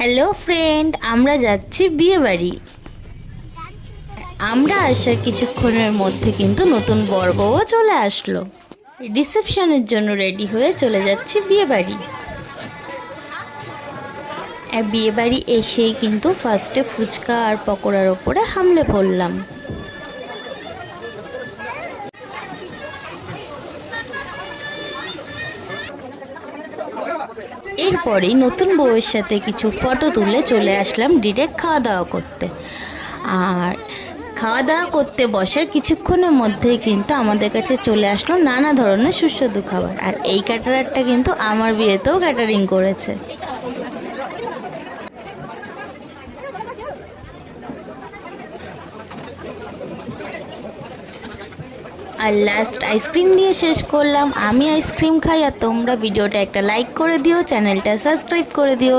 Hello friend, আমরা যাচ্ছি বিয়ে বাড়ি। আমরা আসার কিছুক্ষণের মধ্যে কিন্তু নতুন বর বউও চলে আসলো। রিসেপশনের জন্য রেডি হয়ে চলে যাচ্ছি বিয়ে বাড়ি। বিয়ে বাড়ি এসেই কিন্তু ফার্স্টে ফুচকা আর পকোড়ার ওপরে হামলে পড়লাম। এরপরেই নতুন বউয়ের সাথে কিছু ফটো তুলে চলে আসলাম ডিরেক্ট খাওয়া দাওয়া করতে। আর খাওয়া দাওয়া করতে বসার কিছুক্ষণের মধ্যেই কিন্তু আমাদের কাছে চলে আসলো নানা ধরনের সুস্বাদু খাবার। আর এই ক্যাটারারটা কিন্তু আমার বিয়েতেও ক্যাটারিং করেছে। আর লাস্ট আইসক্রিম দিয়ে শেষ করলাম। আমি আইসক্রিম খাই, আর তোমরা ভিডিওটা একটা লাইক করে দিও, চ্যানেলটা সাবস্ক্রাইব করে দিও।